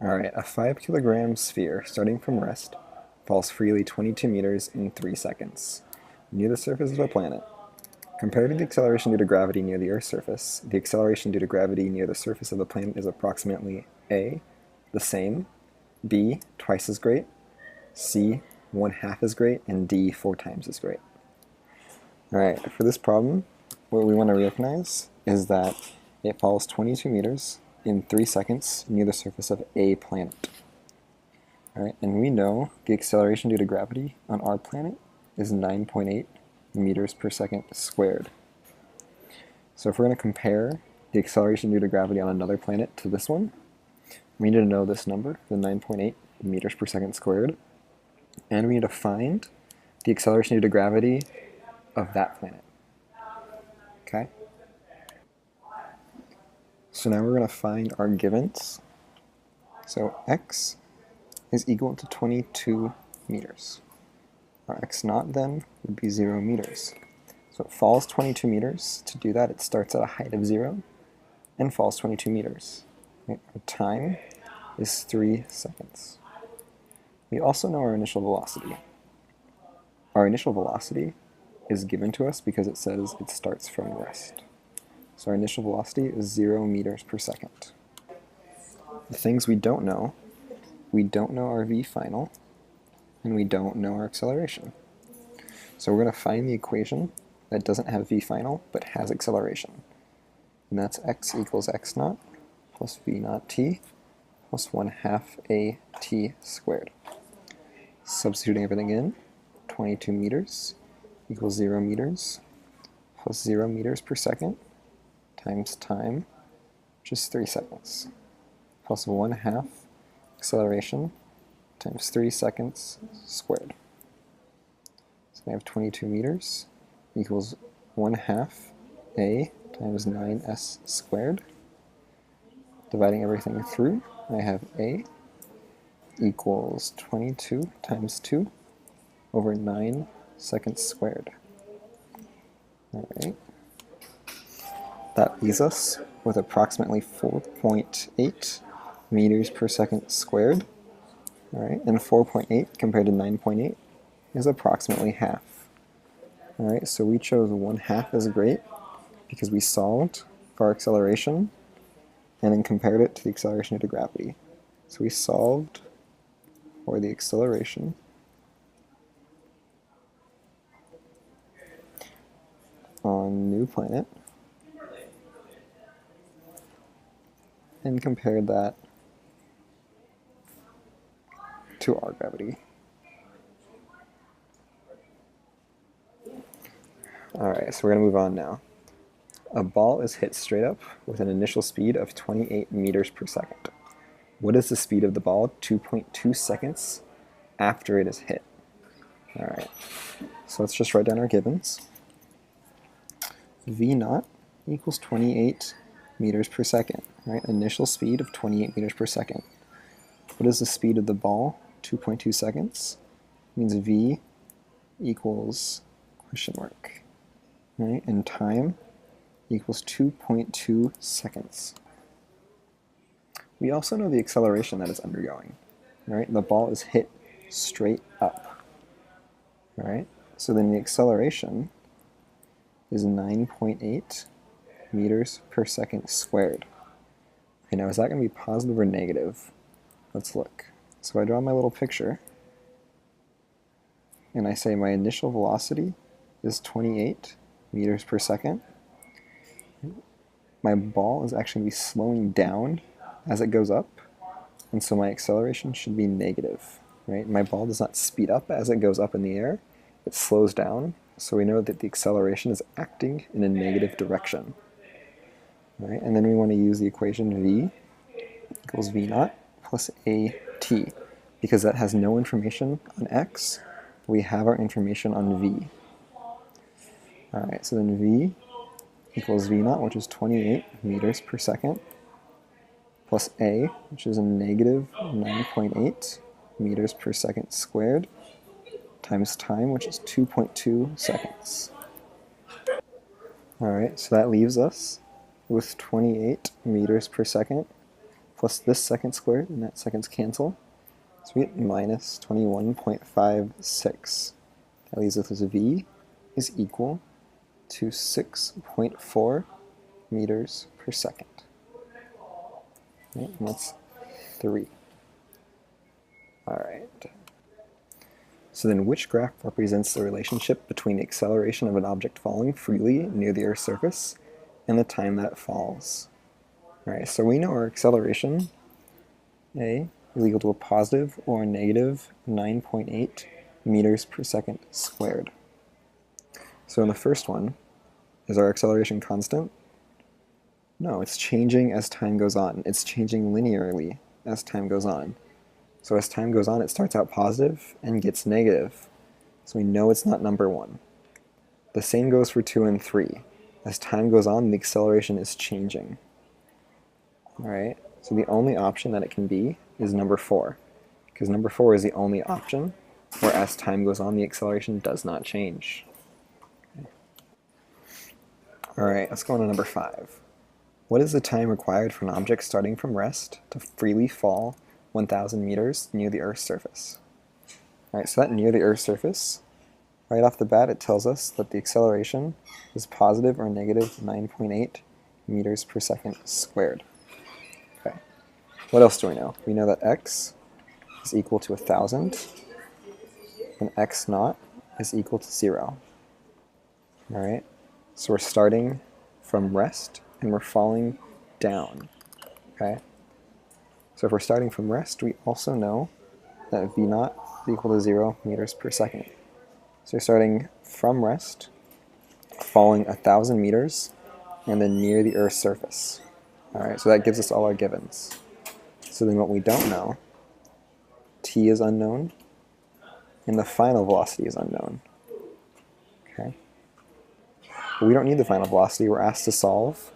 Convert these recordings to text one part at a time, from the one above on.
Alright, a 5 kilogram sphere starting from rest falls freely 22 meters in 3 seconds near the surface of a planet. Compared to the acceleration due to gravity near the Earth's surface, the acceleration due to gravity near the surface of the planet is approximately A, the same, B, twice as great, C, 1/2 as great, and D, 4 times as great. Alright, for this problem, what we want to recognize is that it falls 22 meters in 3 seconds near the surface of a planet. Alright, and we know the acceleration due to gravity on our planet is 9.8 meters per second squared. So if we're going to compare the acceleration due to gravity on another planet to this one, we need to know this number, the 9.8 meters per second squared, and we need to find the acceleration due to gravity of that planet. Okay? So now we're going to find our givens. So x is equal to 22 meters. Our x naught then would be 0 meters. So it falls 22 meters. To do that, it starts at a height of 0 and falls 22 meters. Right? Our time is 3 seconds. We also know our initial velocity. Our initial velocity is given to us because it says it starts from rest. So our initial velocity is 0 meters per second. The things we don't know our v final, and we don't know our acceleration. So we're going to find the equation that doesn't have v final, but has acceleration. And that's x equals x naught plus v naught t plus 1/2 a t squared. Substituting everything in, 22 meters equals 0 meters plus 0 meters per second times time, which is 3 seconds, plus 1/2 acceleration times 3 seconds squared. So we have 22 meters equals 1/2 a times 9s squared. Dividing everything through, I have a equals 22 times 2 over 9 seconds squared. Alright. That leaves us with approximately 4.8 meters per second squared. Alright, and 4.8 compared to 9.8 is approximately half. Alright, so we chose 1/2 as great because we solved for our acceleration and then compared it to the acceleration due to gravity. So we solved for the acceleration on new planet and compared that to our gravity. Alright, so we're going to move on now. A ball is hit straight up with an initial speed of 28 meters per second. What is the speed of the ball 2.2 seconds after it is hit? Alright, so let's just write down our givens. V naught equals 28 meters per second, right? Initial speed of 28 meters per second. What is the speed of the ball? 2.2 seconds. It means V equals question mark, right? And time equals 2.2 seconds. We also know the acceleration that it's undergoing, right? The ball is hit straight up, right? So then the acceleration is 9.8 meters per second squared. Okay, now is that going to be positive or negative? Let's look. So I draw my little picture, and I say my initial velocity is 28 meters per second. My ball is actually going to be slowing down as it goes up, and so my acceleration should be negative, right? My ball does not speed up as it goes up in the air, it slows down, so we know that the acceleration is acting in a negative direction. Right? And then we want to use the equation v equals v naught plus at, because that has no information on x, we have our information on v. Alright, so then v equals v naught, which is 28 meters per second, plus a, which is a negative 9.8 meters per second squared, times time, which is 2.2 seconds. Alright, so that leaves us with 28 meters per second plus this second squared, and that seconds cancel. So we get minus 21.56. That leaves us with v is equal to 6.4 meters per second. Right, and that's 3. Alright. So then which graph represents the relationship between the acceleration of an object falling freely near the Earth's surface and the time that it falls? Alright, so we know our acceleration, A, is equal to a positive or a negative 9.8 meters per second squared. So in the first one, is our acceleration constant? No, it's changing as time goes on. It's changing linearly as time goes on. So as time goes on, it starts out positive and gets negative. So we know it's not number 1. The same goes for 2 and 3. As time goes on, the acceleration is changing. Alright, so the only option that it can be is number 4, because number 4 is the only option where as time goes on, the acceleration does not change. Alright, let's go on to number 5. What is the time required for an object starting from rest to freely fall 1,000 meters near the Earth's surface? Alright, so that near the Earth's surface, right off the bat it tells us that the acceleration is positive or negative 9.8 meters per second squared. Okay. What else do we know? We know that x is equal to 1,000 and x naught is equal to 0. Alright, so we're starting from rest and we're falling down. Okay, so if we're starting from rest, we also know that v naught is equal to 0 meters per second. So you're starting from rest, falling 1,000 meters, and then near the Earth's surface. Alright, so that gives us all our givens. So then what we don't know, t is unknown, and the final velocity is unknown. Okay. But we don't need the final velocity. We're asked to solve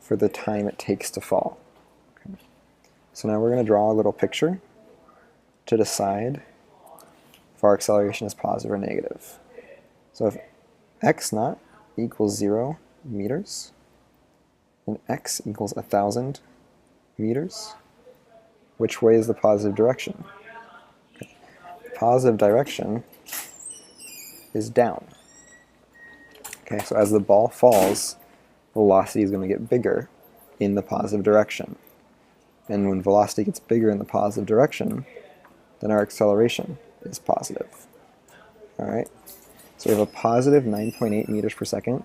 for the time it takes to fall. Okay. So now we're going to draw a little picture to decide if our acceleration is positive or negative. So if x naught equals 0 meters, and x equals 1,000 meters, which way is the positive direction? Okay. The positive direction is down. Okay, so as the ball falls, velocity is going to get bigger in the positive direction. And when velocity gets bigger in the positive direction, then our acceleration is positive. Alright, so we have a positive 9.8 meters per second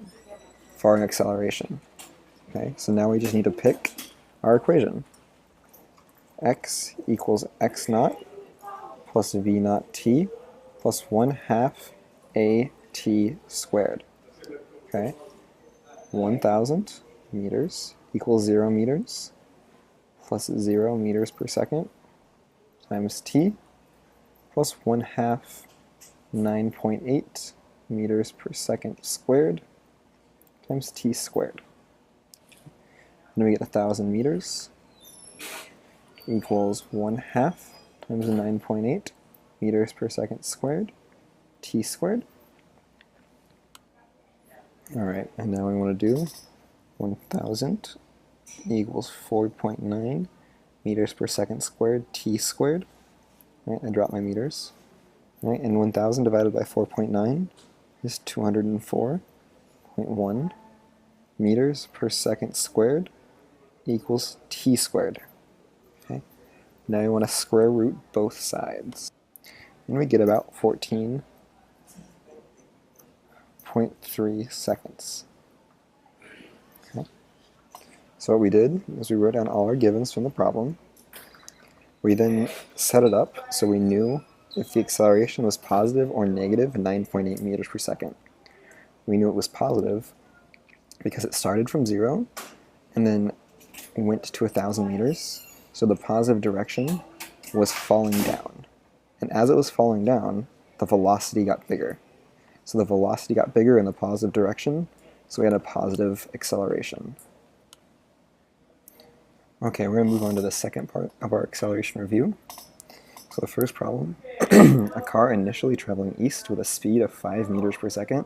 for our acceleration. Okay, so now we just need to pick our equation. X equals x naught plus v naught t plus 1/2 at squared. Okay, 1,000 meters equals 0 meters plus 0 meters per second times t plus 1/2 9.8 meters per second squared times t squared. And we get 1,000 meters equals 1/2 times 9.8 meters per second squared, t squared. Alright, and now we want to do 1,000 equals 4.9 meters per second squared, t squared. Right, I dropped my meters. Right, and 1,000 divided by 4.9 is 204.1 meters per second squared equals t squared. Okay. Now we want to square root both sides. And we get about 14.3 seconds. Okay. So what we did is we wrote down all our givens from the problem. We then set it up so we knew if the acceleration was positive or negative 9.8 meters per second. We knew it was positive because it started from 0 and then went to 1,000 meters. So the positive direction was falling down. And as it was falling down, the velocity got bigger. So the velocity got bigger in the positive direction, so we had a positive acceleration. Okay, we're going to move on to the second part of our acceleration review. So the first problem, a car initially traveling east with a speed of 5 meters per second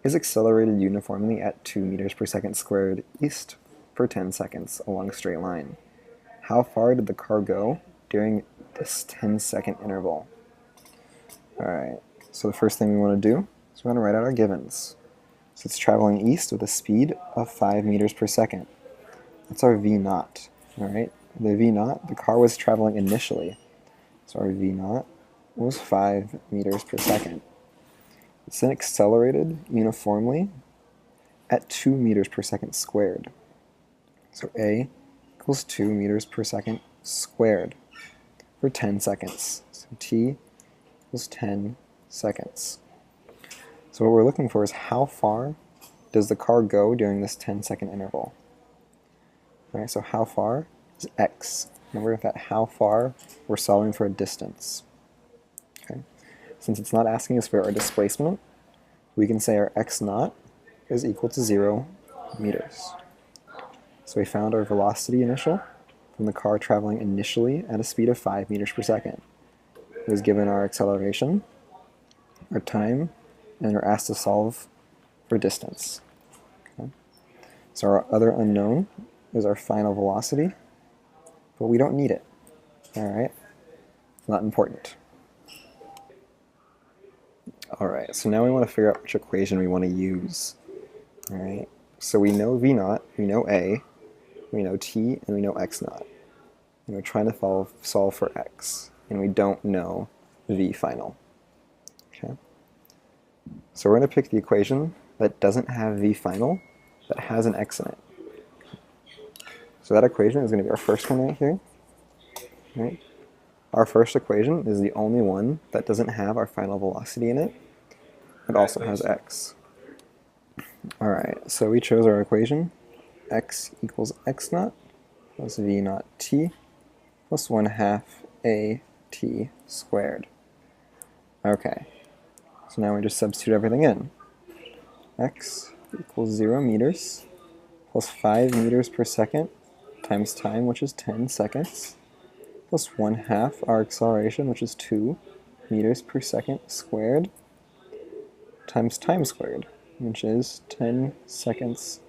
is accelerated uniformly at 2 meters per second squared east for 10 seconds along a straight line. how far did the car go during this 10-second interval? Alright, so the first thing we want to do is we want to write out our givens. So it's traveling east with a speed of 5 meters per second. That's our v naught. Alright, the v naught, the car was traveling initially. So our v naught was 5 meters per second. It's then accelerated uniformly at 2 meters per second squared. So a equals 2 meters per second squared for 10 seconds. So t equals 10 seconds. So what we're looking for is how far does the car go during this 10-second interval? All right, so how far is x. Remember that how far, we're solving for a distance. Okay. Since it's not asking us for our displacement, we can say our x naught is equal to 0 meters. So we found our velocity initial from the car traveling initially at a speed of 5 meters per second. It was given our acceleration, our time, and we're asked to solve for distance. Okay. So our other unknown is our final velocity, but we don't need it. Alright, it's not important. Alright, so now we want to figure out which equation we want to use. Alright, so we know v naught, we know a, we know t, and we know x naught. And we're trying to solve for x, and we don't know v final. Okay. So we're going to pick the equation that doesn't have v final, that has an x in it. So that equation is going to be our first one right here. Right? Our first equation is the only one that doesn't have our final velocity in it. It also has x. Alright, so we chose our equation. X equals x naught plus v naught t plus 1/2 a t squared. Okay, so now we just substitute everything in. X equals 0 meters plus 5 meters per second times time, which is 10 seconds, plus 1/2 our acceleration, which is 2 meters per second squared, times time squared, which is 10 seconds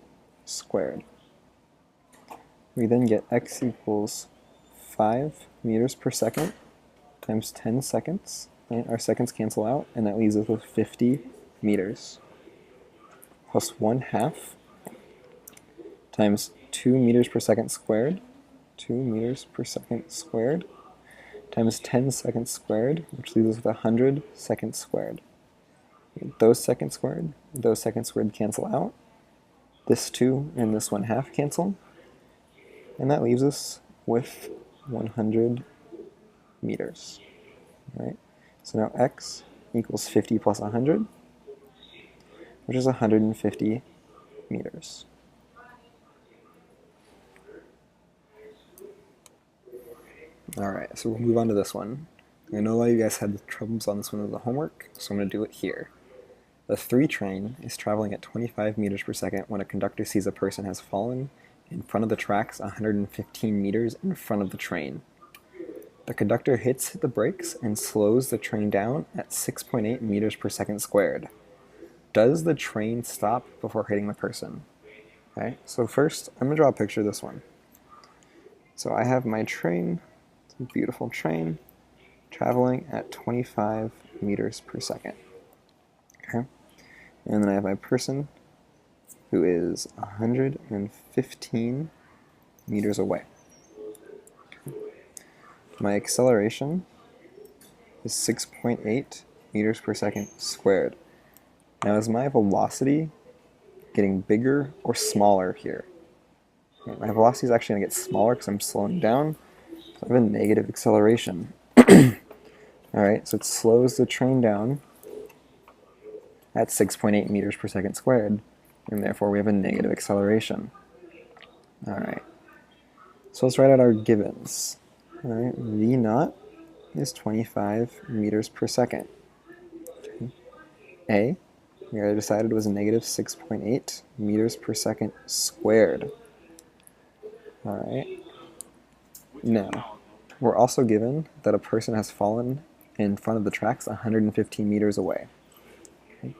squared. We then get x equals 5 meters per second times 10 seconds. Right? Our seconds cancel out, and that leaves us with 50 meters. Plus 1/2 times 2 meters per second squared, 2 meters per second squared, times 10 seconds squared, which leaves us with 100 seconds squared. Those seconds squared cancel out. This 2 and this 1/2 cancel. And that leaves us with 100 meters. All right? So now x equals 50 plus 100, which is 150 meters. Alright, so we'll move on to this one. I know a lot of you guys had troubles on this one as a homework, so I'm going to do it here. The 3 train is traveling at 25 meters per second when a conductor sees a person has fallen in front of the tracks 115 meters in front of the train. The conductor hits the brakes and slows the train down at 6.8 meters per second squared. Does the train stop before hitting the person? Okay, so first I'm going to draw a picture of this one. So I have my train, it's a beautiful train, traveling at 25 meters per second. Okay, and then I have my person who is 115 meters away. My acceleration is 6.8 meters per second squared. Now is my velocity getting bigger or smaller here? Okay, my velocity is actually going to get smaller because I'm slowing down, so I have a negative acceleration. Alright, so it slows the train down at 6.8 meters per second squared, and therefore we have a negative acceleration. Alright, so let's write out our givens. Alright, v naught is 25 meters per second. Okay. A, we already decided was a negative 6.8 meters per second squared. Alright, now, we're also given that a person has fallen in front of the tracks 115 meters away. Okay.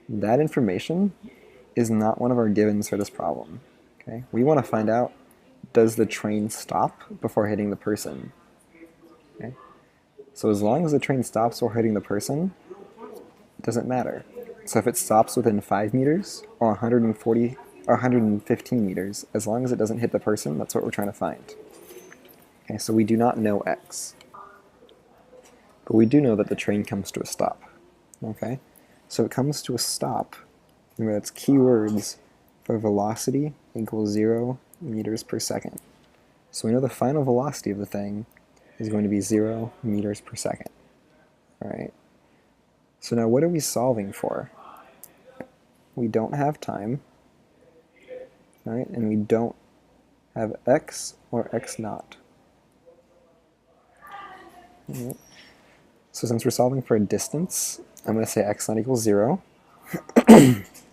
That information is not one of our givens for this problem. Okay. We want to find out does the train stop before hitting the person? Okay. So as long as the train stops before hitting the person, it doesn't matter. So if it stops within 5 meters or 140 or 115 meters, as long as it doesn't hit the person, that's what we're trying to find. Okay, so we do not know x. But we do know that the train comes to a stop. Okay? So it comes to a stop. Remember, that's keywords for velocity equals 0 meters per second. So we know the final velocity of the thing is going to be 0 meters per second. All right? So now what are we solving for? We don't have time, right? And we don't have x or x naught. Right. So since we're solving for a distance, I'm going to say x naught equals 0,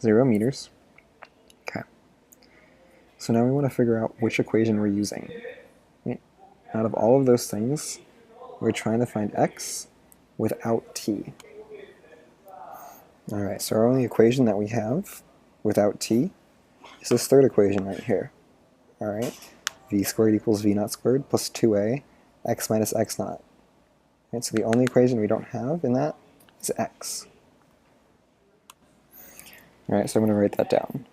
0 meters. Okay. So now we want to figure out which equation we're using. Right. Out of all of those things, we're trying to find x without t. All right, so our only equation that we have without t is this third equation right here. All right, v squared equals v naught squared plus 2a x minus x naught. Right, so the only equation we don't have in that is x. All right, so I'm going to write that down.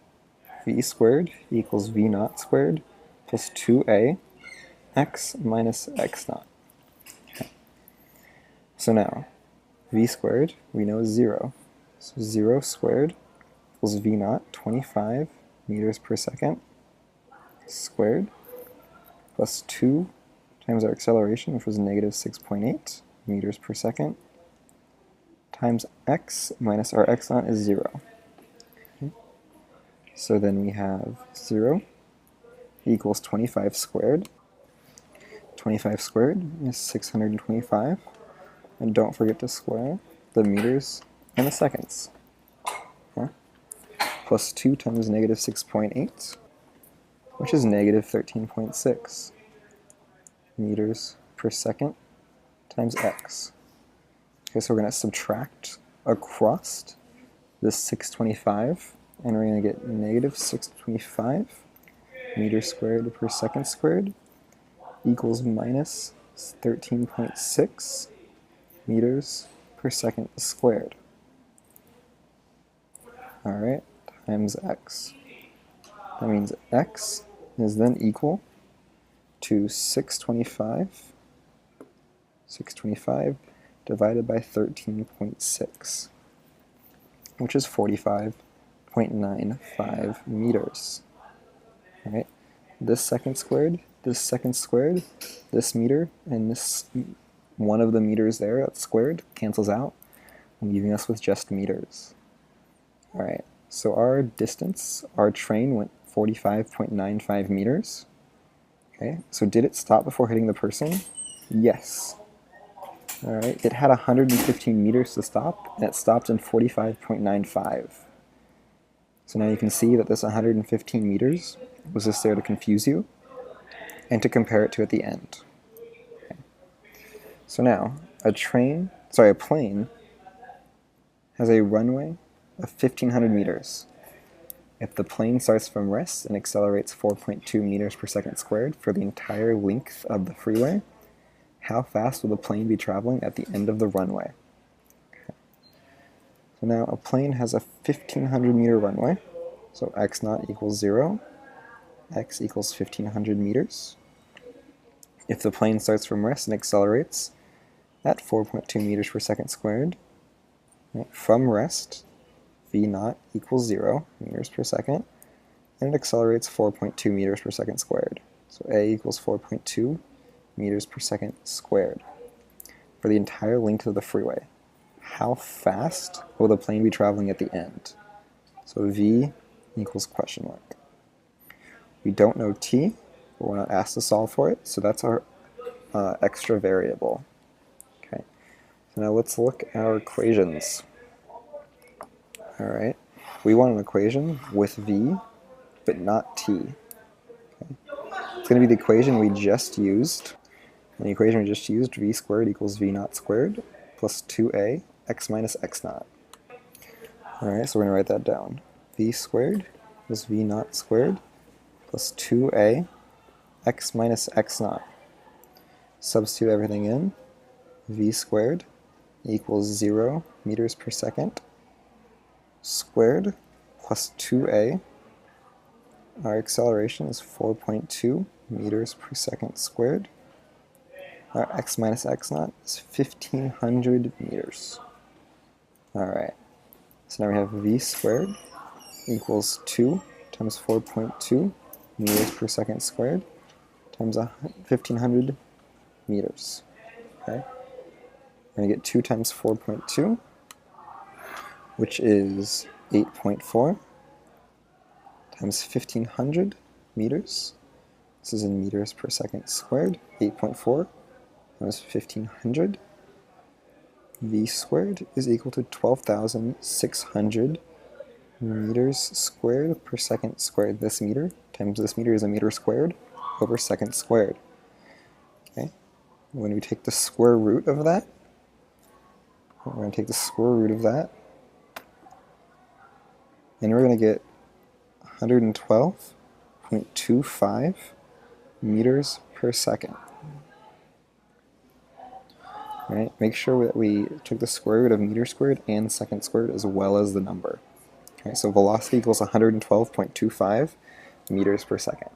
V squared equals v naught squared plus 2a x minus x naught. Okay. So now, v squared we know is 0. So 0 squared equals v naught, 25 meters per second squared, plus 2 times our acceleration, which was negative 6.8 meters per second, times x minus our x naught is 0. Okay. So then we have 0 equals 25 squared. 25 squared is 625. And don't forget to square the meters and the seconds. Okay. Plus 2 times negative 6.8, which is negative 13.6 meters per second times x. Okay, so we're going to subtract across this 625, and we're going to get negative 625 meters squared per second squared equals minus 13.6 meters per second squared. All right, times x. That means x is then equal to 625 divided by 13.6, which is 45.95 meters. All right, this second squared, this meter, and this one of the meters there that's squared cancels out, leaving us with just meters. All right, so our distance, our train went 45.95 meters. Okay, so did it stop before hitting the person? Yes. All right, it had 115 meters to stop, and it stopped in 45.95. So now you can see that this 115 meters was just there to confuse you and to compare it to at the end. Okay. So now, a plane has a runway of 1,500 meters. If the plane starts from rest and accelerates 4.2 meters per second squared for the entire length of the freeway, how fast will the plane be traveling at the end of the runway? Okay. So now a plane has a 1,500 meter runway, so x naught equals 0, x equals 1,500 meters. If the plane starts from rest and accelerates at 4.2 meters per second squared, right, from rest, v naught equals 0 meters per second, and it accelerates 4.2 meters per second squared. So a equals 4.2 meters per second squared for the entire length of the freeway. How fast will the plane be traveling at the end? So v equals question mark. We don't know t, but we're not asked to solve for it, so that's our extra variable. Okay, so now let's look at our equations. All right, we want an equation with v, but not t. Okay. It's going to be the equation we just used. And the equation we just used, v squared equals v naught squared plus 2a x minus x naught. All right, so we're going to write that down. V squared is v naught squared plus 2a x minus x naught. Substitute everything in. V squared equals 0 meters per second squared plus 2a. Our acceleration is 4.2 meters per second squared. Our x minus x naught is 1,500 meters. Alright, so now we have v squared equals 2 times 4.2 meters per second squared times 1,500 meters. Okay, we're going to get 2 times 4.2, which is 8.4 times 1,500 meters. This is in meters per second squared. 8.4 times 1,500. V squared is equal to 12,600 meters squared per second squared. This meter times this meter is a meter squared over second squared. Okay. When we take the square root of that, we're going to take the square root of that, and we're going to get 112.25 meters per second. All right, make sure that we took the square root of meter squared and second squared as well as the number. Okay, so velocity equals 112.25 meters per second.